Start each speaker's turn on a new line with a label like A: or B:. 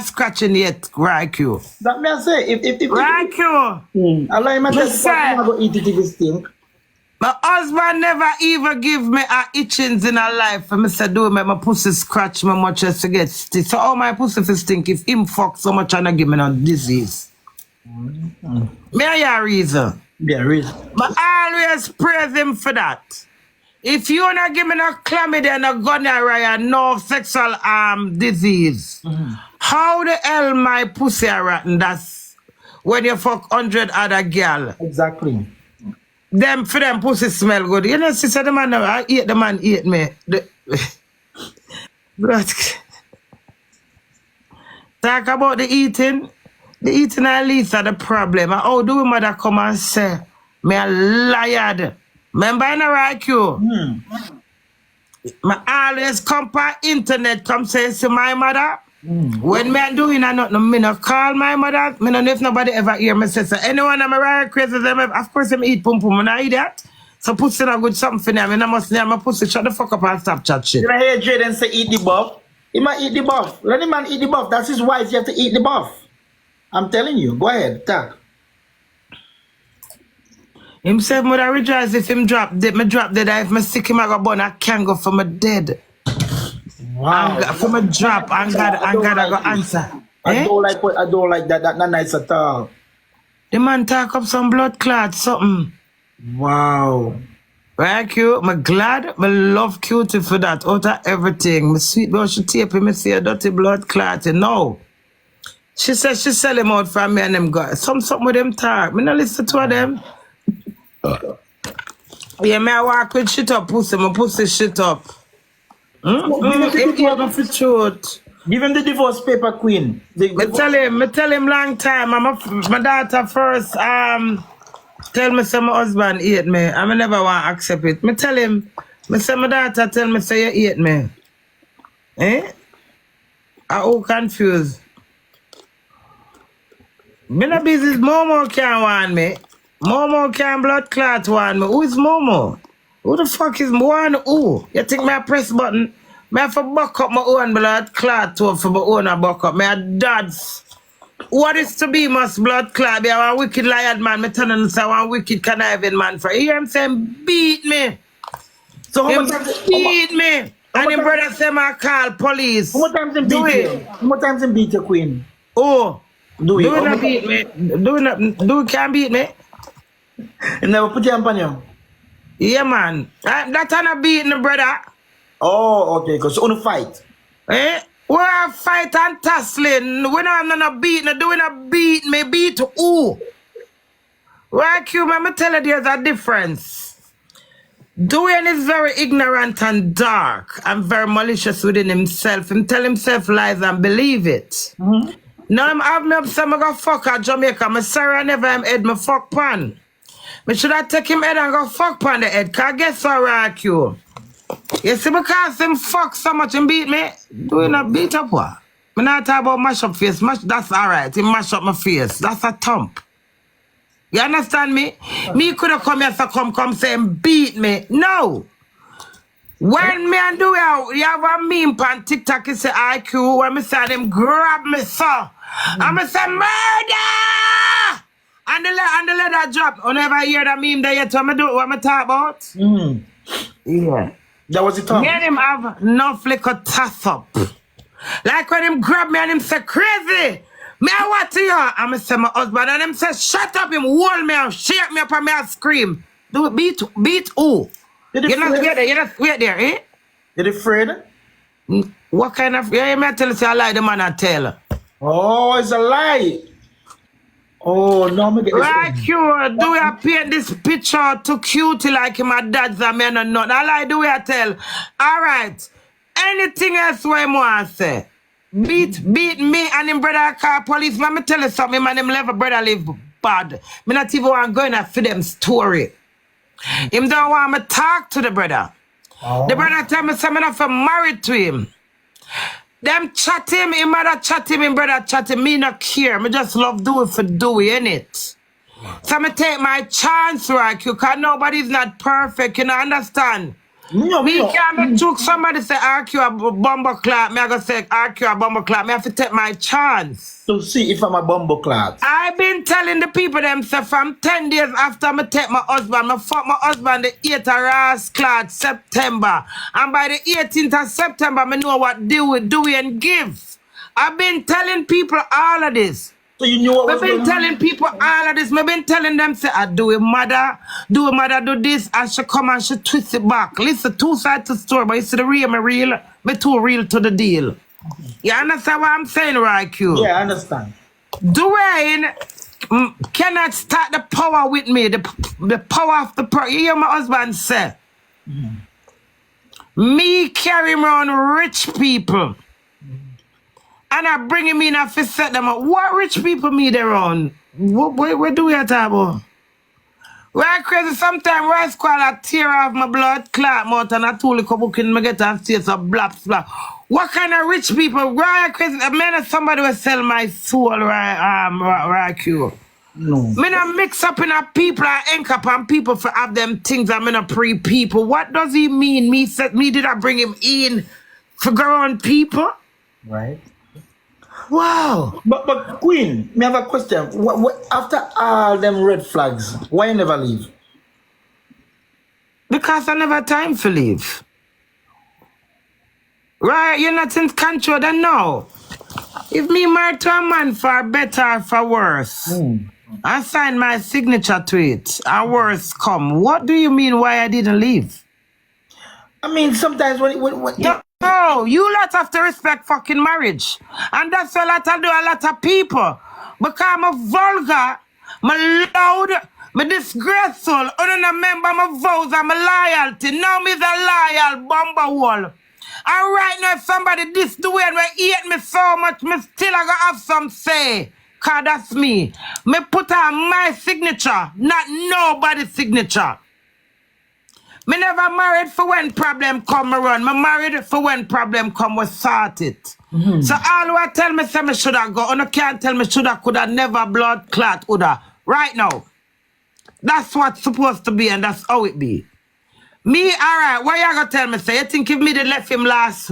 A: scratching yet, right you.
B: That me I say, if
A: Right you.
B: Allah him tell go eat it if it stink.
A: My husband never even give me a itchings in her life. And I said, do make my pussy scratch me much as to get stick. So all my pussy for stink if him fuck so much and I give me no disease. Me a reason.
B: Yeah, reason.
A: I always praise him for that. If you not give me no chlamydia, no gonorrhea, no sexual disease, how the hell my pussy are rotten? That's when you fuck 100 other girl.
B: Exactly.
A: Them for them pussy smell good. You know, sister, the man I eat the man eat me. Talk about the eating. The eating at least are the problem. How do we mother come and say me a liar? Remember I know right you? I always come by internet come say to my mother. When me doing nothing, me not call my mother. Me not know if nobody ever hear me say so. Anyone I'm right crazy them, of course them eat pum pum and I eat that. So pussy not good something for them. I must name my pussy shut the fuck up and stop chat shit.
B: Did I hear Jaden say eat the buff? He might eat the buff. Let the man eat the buff. That's his wife. You have to eat the buff. I'm telling you. Go ahead. Talk.
A: Him say mother rejoice if him drop dead. Me drop dead. If me sick him I go burn I can't go for my dead.
B: Wow.
A: For my drop and God I go answer.
B: I don't like that. That's not nice at all.
A: The man talk up some blood clot something.
B: Wow.
A: Right, cute. I'm glad. I love Cutie for that. Out of everything. My sweet girl, she tape me see a dirty blood clot. No. She said she sell him out for me and them guys. Something with them talk. Me not listen to them. Yeah, me I walk with shit up pussy. My pussy shit up.
B: Give him the divorce paper, Queen.
A: Me tell him long time. My daughter first tell me say my husband hate me. I never want to accept it. Me tell him, me say my daughter tell me say you hate me. Eh? I all confused. Me no business. Momo can't want me. Momo can't blood clot want me. Who is Momo? Who the fuck is one who? You think me I press button? Me have to buck up my own blood clot to for my own buck up. Me a dad's. What is to be must blood clot? Be a wicked liar man. Me tell him say one wicked conniving man. For you hear him saying beat me.
B: So how
A: him
B: much
A: beat me. And him brother say I call police.
B: How much times him beat you? How much times him beat you, Queen?
A: Oh.
B: Do you
A: not beat me? Do can't beat me?
B: He never put you on you?
A: Yeah, man. That's not beating the brother.
B: Oh, okay. Because you want to fight.
A: Eh? We are fight and tussling. We not beating. Do we not beat me? Beat who? Right, you, let me tell you there's a difference. Dewey is very ignorant and dark and very malicious within himself. Him tell himself lies and believe it. Now I'm have me up some go fuck at Jamaica. I'm sorry I never am head me fuck pan. Me should I take him head and go fuck pan the head. Cause guess what, right, you? You see, because him fuck so much and beat me, do you not beat up what? Me not talk about mash up face. That's alright. He mash up my face. That's a thump. You understand me? Me could have come here to come saying beat me. No. When me and do it, you have a meme on TikTok, you say IQ, when me say them grab me so. And me say murder! And the letter drop. You never hear that meme there yet? What me talk about? Yeah.
B: That was the time.
A: Me and him have no flicker toss up. Like when him grab me and him say crazy. Me I what to you? And me say my husband and him say shut up, him hold me and shake me up and me I scream. Do it beat who? You're not wait there, eh?
B: You're afraid?
A: What kind of yeah, you may tell us a lie the man I tell.
B: Oh, it's a lie. Oh no, me get this.
A: Right, you do we paint this picture too cute like my dad's a man or not? I lie do we tell. Alright. Anything else what I want to say? Beat me and him brother call police. Man, me tell you something, man, him level brother live bad. Me not even want going to for them story. Him don't want me talk to the brother. The brother tell me something if I'm married to him. Them chat him, him mother chat him, brother chat him. Me not care. Me just love do it for Dewey, innit? So me take my chance, right? Because nobody's not perfect, you know, understand? Me can't took somebody say RQ a bomber clock. Me I go say RQ a bomber clock. Me have to take my chance
B: to see if I'm a bumbo clock.
A: I've been telling the people them say from 10 days after me take my husband, me fuck my husband the 8th of last clad September. And by the 18th of September, me know what Dowey and give. I've been telling people all of this.
B: So you knew what
A: I've been telling people all of this. I've been telling them, say, I do mother do this, and she come and she twist it back. Listen, two sides to the story, but you see the real, me too real to the deal. You understand what I'm saying, right, Q?
B: Yeah, I understand.
A: Dwayne cannot start the power with me, the power of the power. You hear my husband say, me carry around rich people. And I bring him in and set them up. What rich people me there on? What do we talk about? Right crazy sometimes rice squad I tear off my blood clot mouth and I told a couple can me get and see some blaps black. What kind of rich people? Right crazy? I mean somebody will sell my soul right Q.
B: No.
A: Me not mix up in a people and ink up on people for have them things I'm in a pre people. What does he mean? Me did I bring him in for go on people?
B: Right.
A: Wow.
B: But Queen, me have a question. After all them red flags, why you never leave?
A: Because I never had time to leave. Right, you're not in control then now. If me married to a man for better or for worse, I sign my signature to it, and worse come. What do you mean why I didn't leave?
B: I mean, sometimes when
A: No, you lot have to respect fucking marriage. And that's what I do a lot of people. Because I'm a vulgar, I'm loud, I'm disgraceful. I don't remember my vows and my loyalty. Now me the loyal bumper wall. And right now if somebody this the way and hate me so much, me still I gonna have some say. Cause that's me. Me put on my signature, not nobody's signature. Me never married for when problem come around. Me married for when problem come, we sort it. So all who tell me say me shoulda go, and you can't tell me shoulda, coulda, never blood clot, woulda. Right now. That's what's supposed to be and that's how it be. Me, alright, what you gonna tell me say? You think if me did left him last